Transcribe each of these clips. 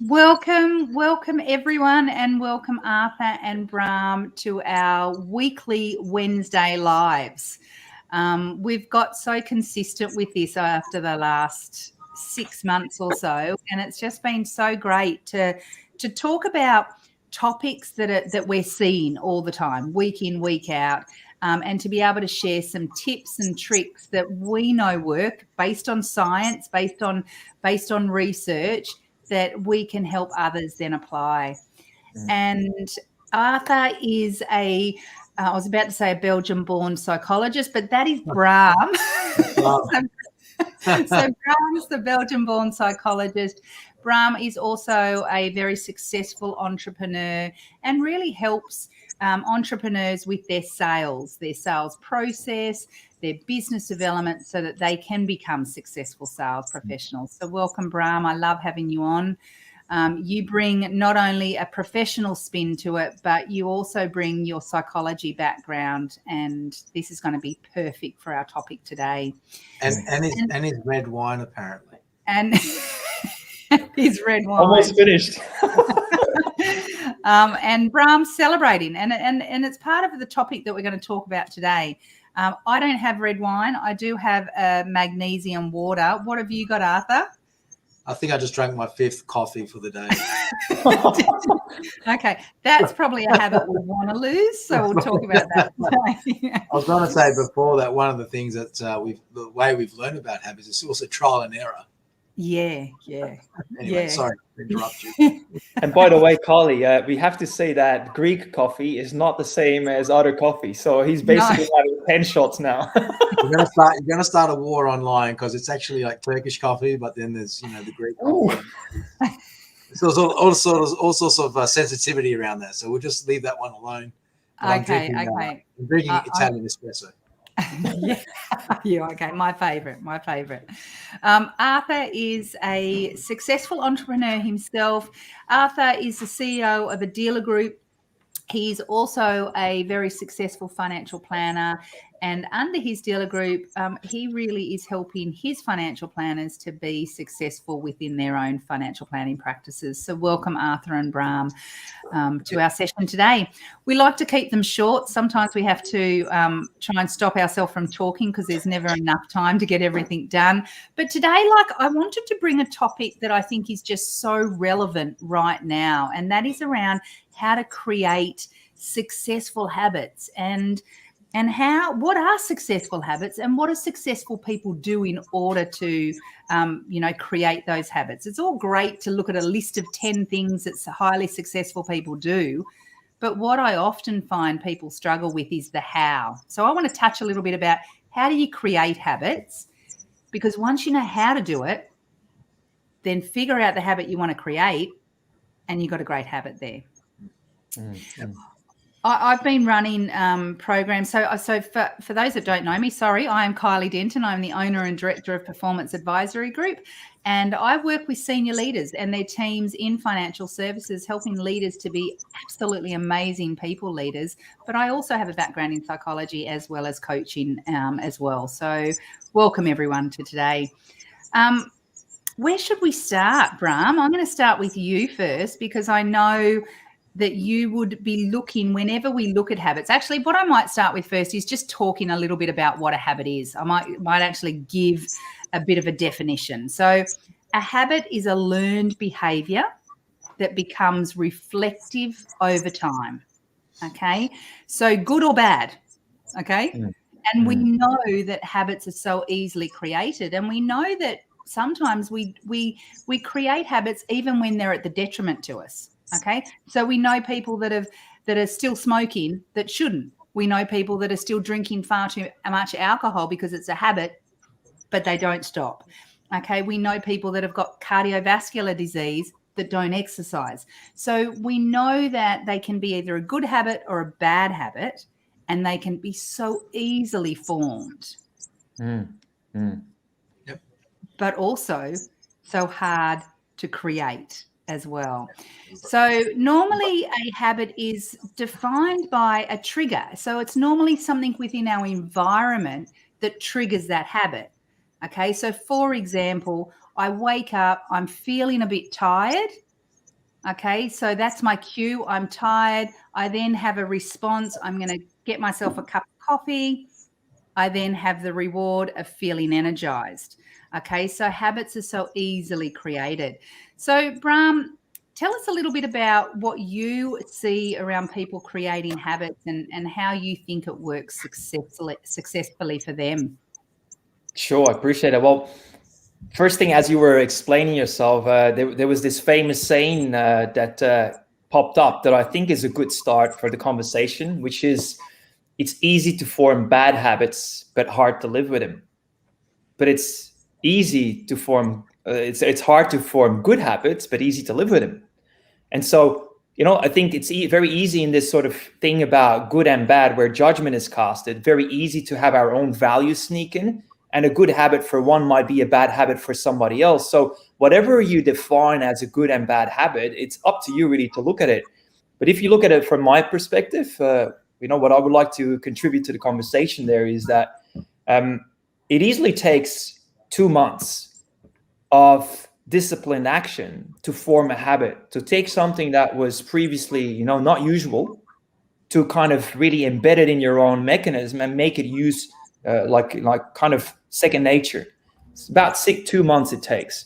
Welcome everyone, and welcome Arthur and Brahm to our weekly Wednesday lives. We've got so consistent with this after the last 6 months or so, and it's just been so great to talk about topics that we're seeing all the time, week in, week out. And to be able to share some tips and tricks that we know work based on science, based on research, that we can help others then apply. And Arthur is I was about to say a Belgian-born psychologist, but that is Brahm. Wow. So Braham's the Belgian-born psychologist. Brahm is also a very successful entrepreneur and really helps entrepreneurs with their sales process, their business development, so that they can become successful sales professionals. So welcome, Brahm. I love having you on. You bring not only a professional spin to it, but you also bring your psychology background, and this is going to be perfect for our topic today. And his red wine, apparently. And his red wine. Almost finished. And Brahm's celebrating, and it's part of the topic that we're going to talk about today. I don't have red wine. I do have magnesium water. What have you got, Arthur? I think I just drank my 5th coffee for the day. Okay, that's probably a habit we want to lose, so we'll talk about that today. I was going to say before that one of the things that the way we've learned about habits is also trial and error. Yeah. Anyway, sorry to interrupt you. And by the way, Carly, we have to say that Greek coffee is not the same as other coffee. So he's basically having 10 shots now. You're going to start a war online because it's actually like Turkish coffee, but then there's the Greek coffee. So there's all sorts of sensitivity around that. So we'll just leave that one alone. Okay. I'm drinking Italian espresso. Yeah, okay. My favorite. Arthur is a successful entrepreneur himself. Arthur is the CEO of a dealer group. He's also a very successful financial planner, and under his dealer group, he really is helping his financial planners to be successful within their own financial planning practices. So welcome, Arthur and Brahm, to our session today. We like to keep them short. Sometimes we have to try and stop ourselves from talking because there's never enough time to get everything done. But today, I wanted to bring a topic that I think is just so relevant right now, and that is around how to create successful habits and what are successful habits and what do successful people do in order to create those habits. It's all great to look at a list of 10 things that highly successful people do, but what I often find people struggle with is the how. So I want to touch a little bit about how do you create habits, because once you know how to do it, then figure out the habit you want to create and you've got a great habit there. Mm-hmm. I've been running programs. So for those that don't know me, sorry, I am Kylie Denton. I'm the owner and director of Performance Advisory Group, and I work with senior leaders and their teams in financial services, helping leaders to be absolutely amazing people leaders. But I also have a background in psychology as well as coaching as well. So welcome everyone to today. Where should we start, Brahm? I'm going to start with you first, because I know that you would be looking, whenever we look at habits. Actually, what I might start with first is just talking a little bit about what a habit is. I might actually give a bit of a definition. So a habit is a learned behavior that becomes reflective over time. Okay, so good or bad. Okay, and we know that habits are so easily created, and we know that sometimes we create habits even when they're at the detriment to us. Okay, so we know people that are still smoking that shouldn't. We know people that are still drinking far too much alcohol because it's a habit, but they don't stop. Okay, we know people that have got cardiovascular disease that don't exercise. So we know that they can be either a good habit or a bad habit, and they can be so easily formed. Yep. But also so hard to create as well. So normally a habit is defined by a trigger. So it's normally something within our environment that triggers that habit. Okay, so for example, I wake up, I'm feeling a bit tired, Okay, so that's my cue. I'm tired. I then have a response. I'm going to get myself a cup of coffee. I then have the reward of feeling energized. Okay, so habits are so easily created. So, Brahm, tell us a little bit about what you see around people creating habits and how you think it works successfully for them. Sure, I appreciate it. Well, first thing, as you were explaining yourself, there was this famous saying that popped up that I think is a good start for the conversation, which is, it's easy to form bad habits, but hard to live with them. But it's easy to form, it's hard to form good habits, but easy to live with them. And so, I think it's very easy in this sort of thing about good and bad, where judgment is casted, very easy to have our own values sneak in. And a good habit for one might be a bad habit for somebody else. So whatever you define as a good and bad habit, it's up to you really to look at it. But if you look at it from my perspective, what I would like to contribute to the conversation there is that it easily takes 2 months of disciplined action to form a habit, to take something that was previously, not usual, to kind of really embed it in your own mechanism and make it use like kind of second nature. It's about 2 months it takes.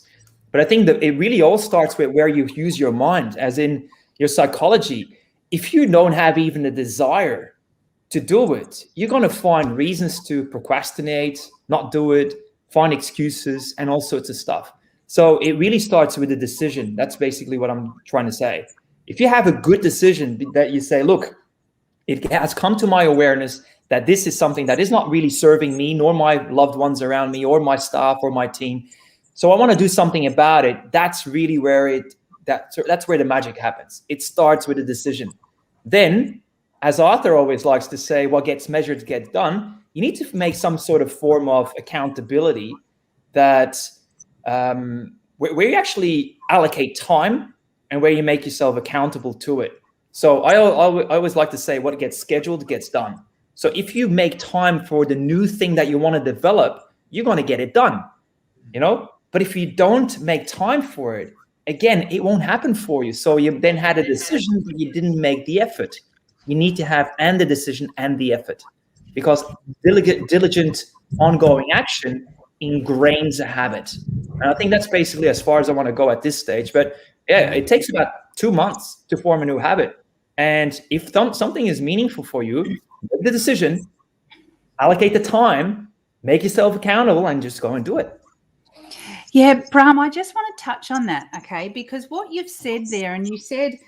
But I think that it really all starts with where you use your mind, as in your psychology. If you don't have even a desire to do it, you're going to find reasons to procrastinate, not do it, find excuses, and all sorts of stuff. So it really starts with a decision. That's basically what I'm trying to say. If you have a good decision that you say, look, it has come to my awareness that this is something that is not really serving me, nor my loved ones around me, or my staff, or my team. So I want to do something about it. That's really where that's where the magic happens. It starts with a decision. Then, as Arthur always likes to say, what gets measured gets done. You need to make some sort of form of accountability that where you actually allocate time and where you make yourself accountable to it. So I always like to say, what gets scheduled gets done. So if you make time for the new thing that you want to develop, you're going to get it done, But if you don't make time for it, again, it won't happen for you. So you then had a decision, but you didn't make the effort. You need to have and the decision and the effort, because diligent ongoing action ingrains a habit. And I think that's basically as far as I want to go at this stage. But yeah, it takes about 2 months to form a new habit. And if something is meaningful for you, make the decision, allocate the time, make yourself accountable, and just go and do it. Yeah, Brahm, I just want to touch on that, okay? Because what you've said there, and you said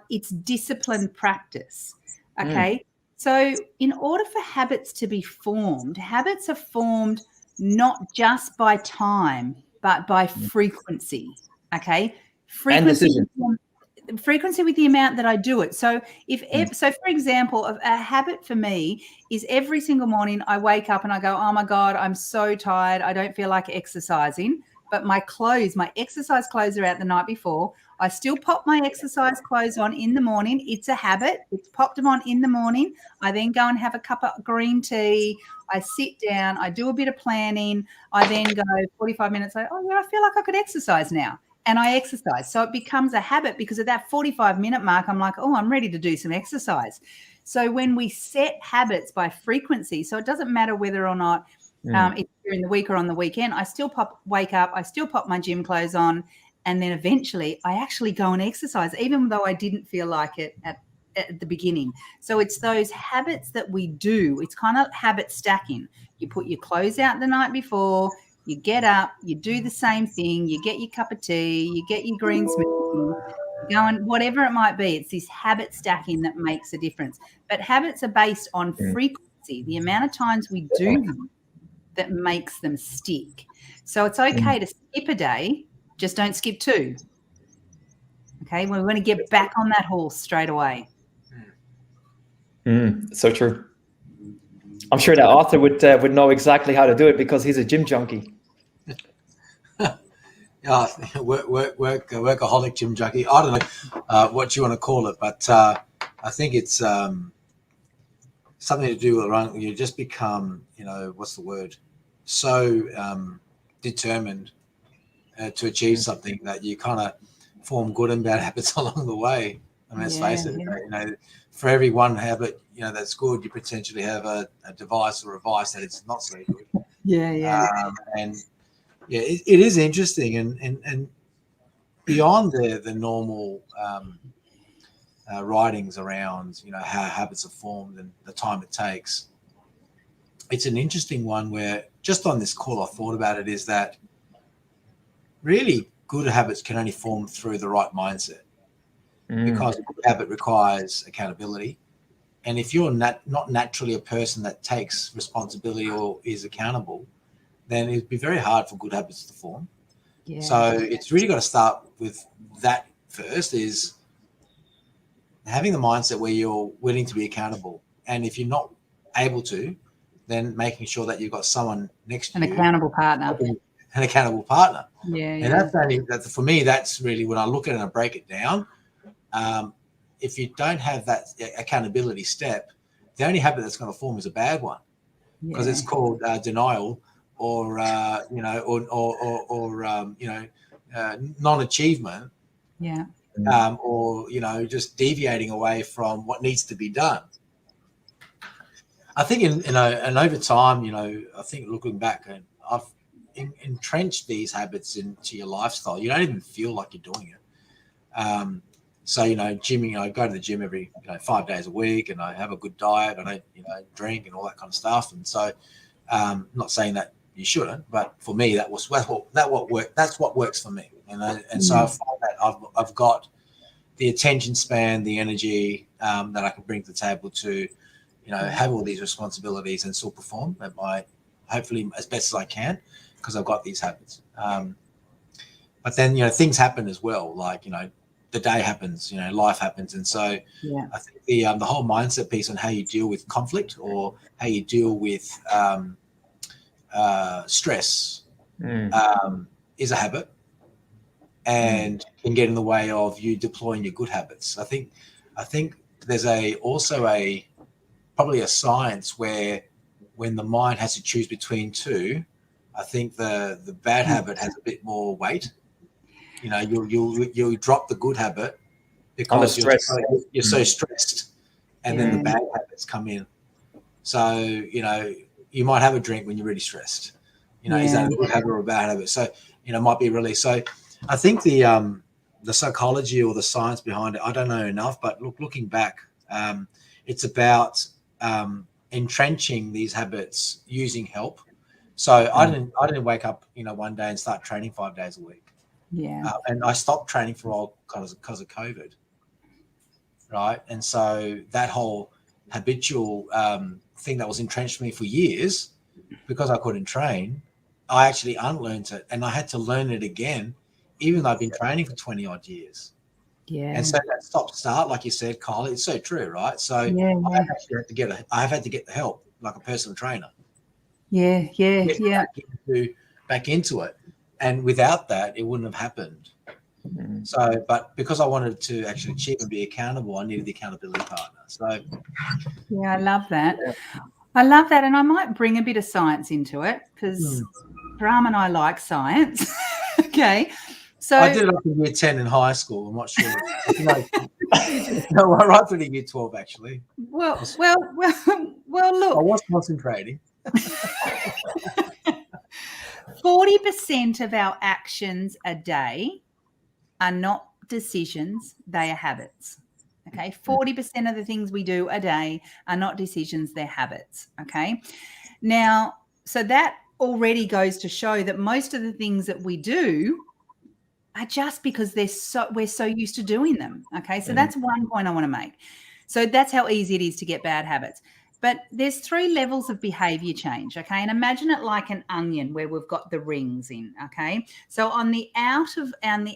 it's disciplined practice, okay? So in order for habits to be formed, habits are formed not just by time, but by frequency, okay? Frequency with the amount that I do it. So so for example, a habit for me is every single morning I wake up and I go, oh my God, I'm so tired. I don't feel like exercising, but my exercise clothes are out the night before. I still pop my exercise clothes on in the morning. It's a habit. It's popped them on in the morning. I then go and have a cup of green tea. I sit down. I do a bit of planning. I then go 45 minutes later, oh yeah, I feel like I could exercise now. And I exercise. So it becomes a habit, because at that 45-minute mark, I'm like, oh, I'm ready to do some exercise. So when we set habits by frequency, so it doesn't matter whether or not it's during the week or on the weekend, I still wake up, I still pop my gym clothes on, and then eventually I actually go and exercise, even though I didn't feel like it at the beginning. So it's those habits that we do. It's kind of habit stacking. You put your clothes out the night before, you get up, you do the same thing, you get your cup of tea, you get your green smoothie, go and whatever it might be. It's this habit stacking that makes a difference. But habits are based on frequency, the amount of times we do them that makes them stick. So it's okay to skip a day, just don't skip 2. Okay, we want to get back on that horse straight away. So true. I'm sure that Arthur would know exactly how to do it, because he's a gym junkie. Workaholic gym junkie. I don't know what you want to call it, but I think it's something to do with around. You just become, what's the word? So determined to achieve something that you kind of form good and bad habits along the way. I mean, let's face it, you know, for every one habit, you know, that's good, you potentially have a device or a vice that it's not so good. And yeah, it is interesting, and beyond the normal writings around, you know, how habits are formed and the time it takes. It's an interesting one where just on this call, I thought about it, is that really good habits can only form through the right mindset, because a good habit requires accountability. And if you're not naturally a person that takes responsibility or is accountable, then it'd be very hard for good habits to form. Yeah. So it's really got to start with that first, is having the mindset where you're willing to be accountable. And if you're not able to, then making sure that you've got someone next to you. An accountable partner. An accountable partner. Yeah. And that's for me, that's really when I look at it and I break it down. If you don't have that accountability step, the only habit that's going to form is a bad one, because it's called denial, or you know, or you know, non-achievement. Yeah. Or, you know, just deviating away from what needs to be done. I think and over time, you know, I think looking back, and I've entrenched these habits into your lifestyle. You don't even feel like you're doing it. So, you know, gymming, I go to the gym every 5 days a week, and I have a good diet. I don't, you know, drink and all that kind of stuff. And so, not saying that you shouldn't, but for me, that's what works for me. You know, and so I find that I've got the attention span, the energy that I can bring to the table to, you know, have all these responsibilities and still perform at my, hopefully as best as I can, because I've got these habits. But then, you know, things happen as well. Like, you know, the day happens, you know, life happens. And so I think the whole mindset piece on how you deal with conflict, or how you deal with stress is a habit, and can get in the way of you deploying your good habits. I think there's probably a science where, when the mind has to choose between two, I think the bad habit has a bit more weight. You know, you'll drop the good habit because you're so stressed, and then the bad habits come in. So, you know, you might have a drink when you're really stressed. You know, is that a good habit or a bad habit? So, you know, it might be really. So I think the psychology or the science behind it, I don't know enough, but looking back, it's about entrenching these habits using help. So I didn't wake up, you know, one day and start training 5 days a week. Yeah. And I stopped training for all because of COVID. Right. And so that whole habitual thing that was entrenched in me for years, because I couldn't train, I actually unlearned it, and I had to learn it again, even though I've been training for 20 odd years. Yeah. And so that stop-start, like you said, Kyle, it's so true, right? So I've actually had to get the help, like a personal trainer. Back into it. And without that, it wouldn't have happened. So, but because I wanted to actually achieve and be accountable, I needed the accountability partner. So, I love that. I love that. And I might bring a bit of science into it, because Ram and I like science. Okay. So I did it up in year 10 in high school. I'm not sure. No, right through to year 12, actually. Well, look. I was concentrating. 40% of our actions a day are not decisions, they are habits. Okay, 40% of the things we do a day are not decisions, they're habits. Okay, now, so that already goes to show that most of the things that we do are just because we're so used to doing them. Okay, so that's one point I want to make. So that's how easy it is to get bad habits. But there's 3 levels of behavior change, okay? And imagine it like an onion where we've got the rings in, okay? So on the outer layer,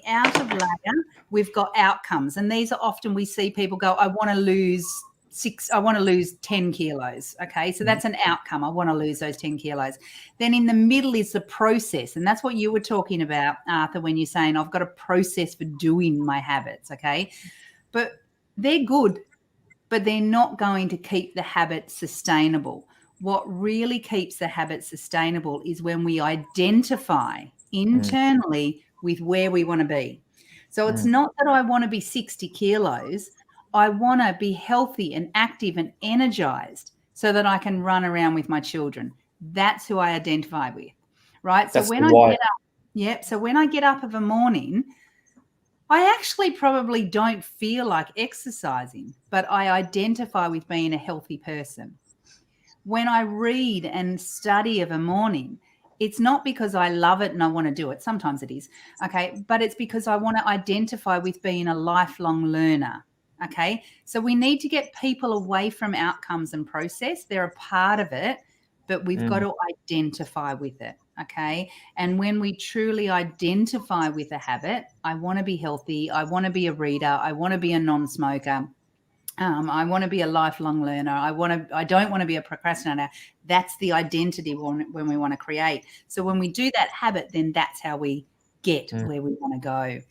we've got outcomes. And these are often, we see people go, I want to lose 10 kilos, okay? So that's an outcome. I want to lose those 10 kilos. Then in the middle is the process. And that's what you were talking about, Arthur, when you're saying I've got a process for doing my habits, okay? But they're good, but they're not going to keep the habit sustainable. What really keeps the habit sustainable is when we identify internally with where we want to be. So it's not that I want to be 60 kilos. I want to be healthy and active and energized so that I can run around with my children. That's who I identify with, right? So That's when the I why. get up, so when I get up of a morning, I actually probably don't feel like exercising, but I identify with being a healthy person. When I read and study of a morning, it's not because I love it and I want to do it. Sometimes it is, okay, but it's because I want to identify with being a lifelong learner, okay? So we need to get people away from outcomes and process. They're a part of it, but we've got to identify with it, okay? And when we truly identify with a habit, I want to be healthy, I want to be a reader, I want to be a non-smoker, I want to be a lifelong learner. I don't want to be a procrastinator. That's the identity when we want to create. So when we do that habit, then that's how we get where we want to go.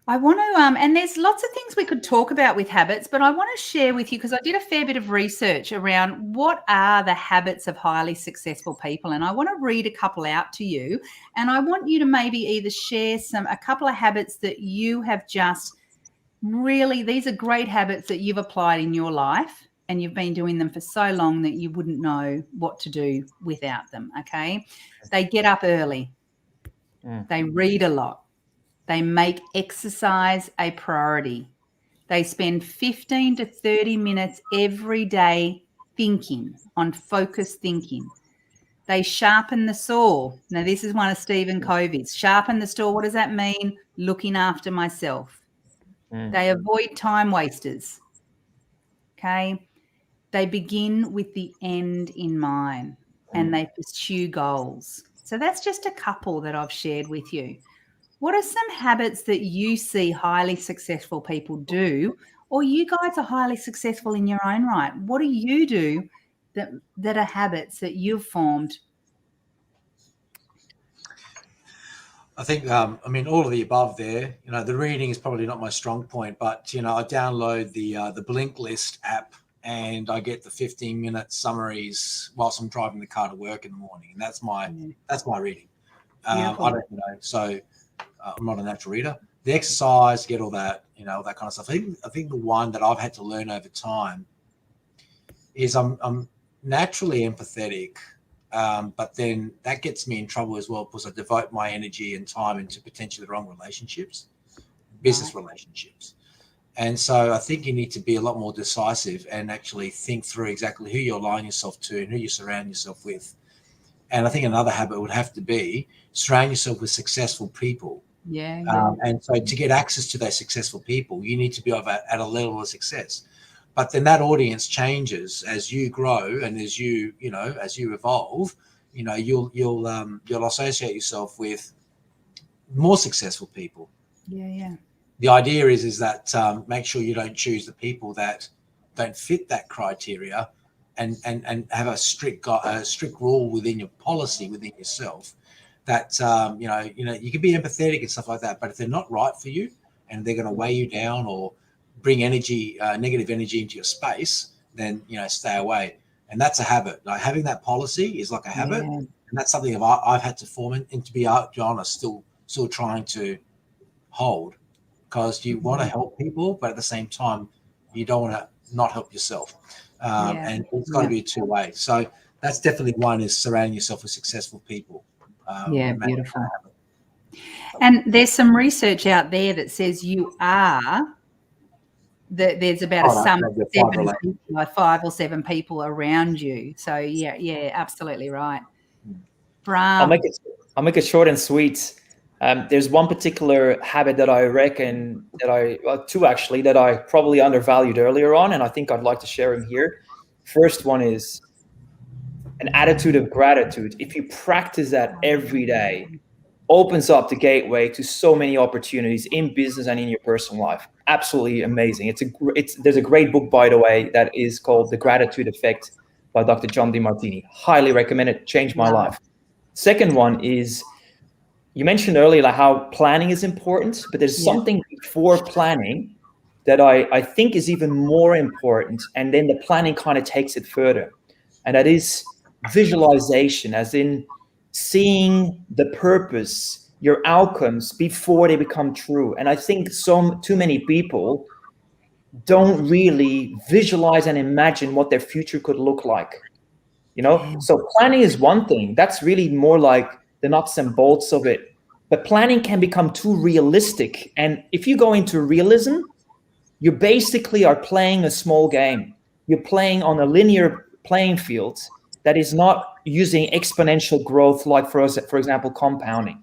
I want to, and there's lots of things we could talk about with habits, but I want to share with you, because I did a fair bit of research around what are the habits of highly successful people. And I want to read a couple out to you. And I want you to maybe either share a couple of habits that you have just really, these are great habits that you've applied in your life and you've been doing them for so long that you wouldn't know what to do without them, okay? They get up early. They read a lot. They make exercise a priority. They spend 15 to 30 minutes every day thinking, on focused thinking. They sharpen the saw. Now, this is one of Stephen Covey's. Sharpen the saw. What does that mean? Looking after myself. They avoid time wasters. Okay. They begin with the end in mind and they pursue goals. So that's just a couple that I've shared with you. What are some habits that you see highly successful people do, or you guys are highly successful in your own right? What do you do that are habits that you've formed? I think, I mean, all of the above there. You know, the reading is probably not my strong point, but you know, I download the Blink List app and I get the 15-minute summaries whilst I'm driving the car to work in the morning, and that's my reading. I don't, you know, so I'm not a natural reader. The exercise, get all that, you know, that kind of stuff. I think the one that I've had to learn over time is I'm naturally empathetic. But then that gets me in trouble as well, because I devote my energy and time into potentially the wrong relationships, business relationships. And so I think you need to be a lot more decisive and actually think through exactly who you align yourself to and who you surround yourself with. And I think another habit would have to be surround yourself with successful people. And so to get access to those successful people, you need to be at a level of success. But then that audience changes as you grow and as you evolve. You know, you'll associate yourself with more successful people. The idea is that make sure you don't choose the people that don't fit that criteria, and have a strict rule within your policy within yourself that you know you can be empathetic and stuff like that, but if they're not right for you and they're going to weigh you down or bring negative energy into your space, then you know, stay away. And that's a habit. Like having that policy is like a habit, and that's something that I've had to form and to be honest, still trying to hold, because you want to help people, but at the same time, you don't want to not help yourself. And it's got to be a two-way. So that's definitely one, is surrounding yourself with successful people. Beautiful. And there's some research out there that says you are there's about a sum of 5 or 7 people around you. So absolutely right. I'll make it short and sweet. There's one particular habit that I reckon two actually, that I probably undervalued earlier on, and I think I'd like to share them here. First one is an attitude of gratitude. If you practice that every day, opens up the gateway to so many opportunities in business and in your personal life. Absolutely amazing. There's a great book, by the way, that is called The Gratitude Effect by Dr. John DeMartini. Highly recommend it. Changed my life. Second one is, you mentioned earlier like how planning is important, but there's something before planning that I think is even more important, and then the planning kind of takes it further. And that is visualization, as in seeing the purpose your outcomes before they become true. And I think too many people don't really visualize and imagine what their future could look like. So planning is one thing. That's really more like the nuts and bolts of it. But planning can become too realistic. And if you go into realism, you basically are playing a small game. You're playing on a linear playing field that is not using exponential growth, like for example, compounding,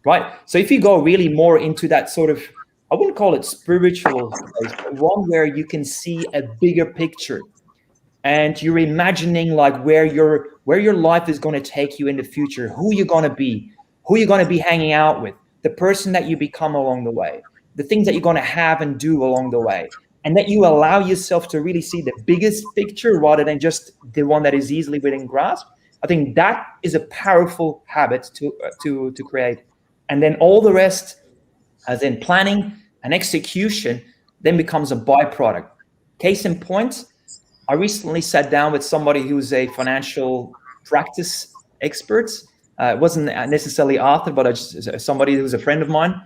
right? So if you go really more into that sort of, I wouldn't call it spiritual space, but one where you can see a bigger picture, and you're imagining like where your life is going to take you in the future, who you're going to be hanging out with, the person that you become along the way, the things that you're going to have and do along the way, and that you allow yourself to really see the biggest picture rather than just the one that is easily within grasp. I think that is a powerful habit to create. And then all the rest, as in planning and execution, then becomes a byproduct. Case in point, I recently sat down with somebody who's a financial practice expert. It wasn't necessarily Arthur, but somebody who's a friend of mine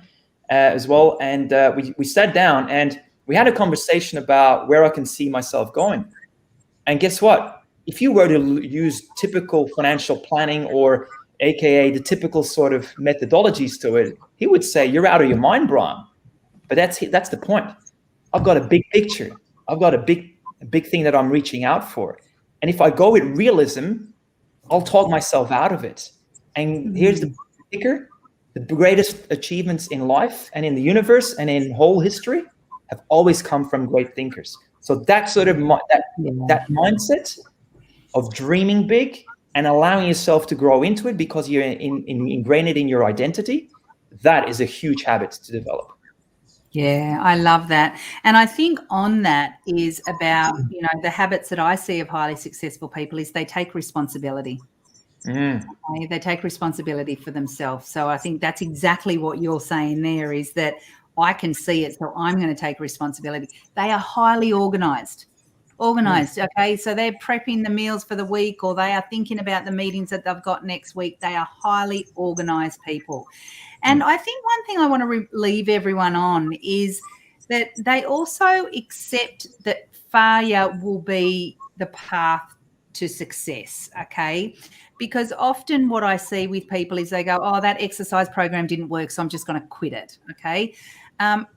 as well. And we sat down and we had a conversation about where I can see myself going. And guess what? If you were to use typical financial planning, or AKA the typical sort of methodologies to it, he would say, you're out of your mind, Brian. But that's the point. I've got a big picture. I've got a big thing that I'm reaching out for. And if I go with realism, I'll talk myself out of it. And here's the kicker: the greatest achievements in life and in the universe and in whole history have always come from great thinkers. So that sort of that mindset of dreaming big and allowing yourself to grow into it because you're ingrained it in your identity, that is a huge habit to develop. Yeah, I love that. And I think on that is about, the habits that I see of highly successful people is they take responsibility. Okay? They take responsibility for themselves. So I think that's exactly what you're saying there, is that I can see it, so I'm going to take responsibility. They are highly organized. Okay, so they're prepping the meals for the week, or they are thinking about the meetings that they've got next week. They are highly organized people. And I think one thing I want to leave everyone on is that they also accept that failure will be the path to success, okay? Because often what I see with people is they go, oh, that exercise program didn't work, so I'm just going to quit it, okay?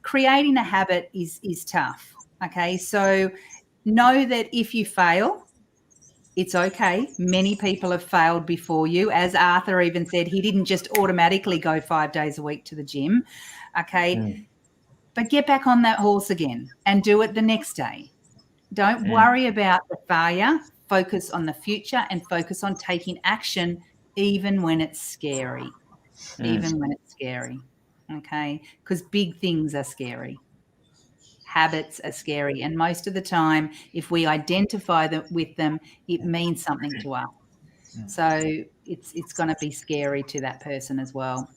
Creating a habit is tough, okay? So know that if you fail, it's okay. Many people have failed before you. As Arthur even said, he didn't just automatically go 5 days a week to the gym, okay? But get back on that horse again and do it the next day. Don't worry about the failure. Focus on the future and focus on taking action even when it's scary. Even when it's scary, okay? Because big things are scary. Habits are scary, and most of the time, if we identify with them, it means something to us. So it's going to be scary to that person as well.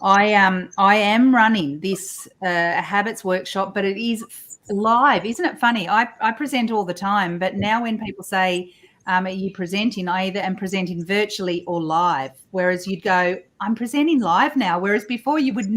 I am running this habits workshop, but it is live. Isn't it funny? I present all the time, but now when people say, are you presenting? I either am presenting virtually or live, whereas you'd go, I'm presenting live now, whereas before you would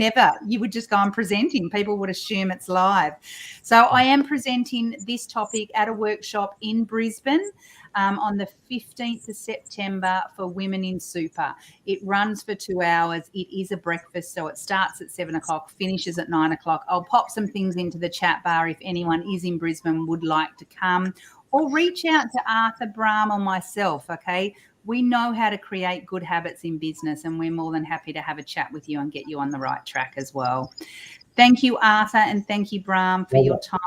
just go, I'm presenting. People would assume it's live. So I am presenting this topic at a workshop in Brisbane on the 15th of September for Women in Super. It runs for 2 hours. It is a breakfast, so it starts at 7 o'clock, finishes at 9 o'clock. I'll pop some things into the chat bar if anyone is in Brisbane would like to come, or reach out to Arthur, Brahm, or myself, okay? We know how to create good habits in business, and we're more than happy to have a chat with you and get you on the right track as well. Thank you, Arthur, and thank you, Brahm, for your time.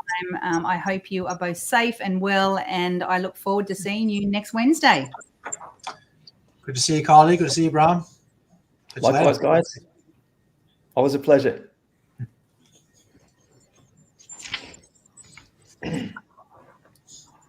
I hope you are both safe and well, and I look forward to seeing you next Wednesday. Good to see you, Kylie. Good to see you, Brahm. Likewise, guys. Always a pleasure.